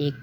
1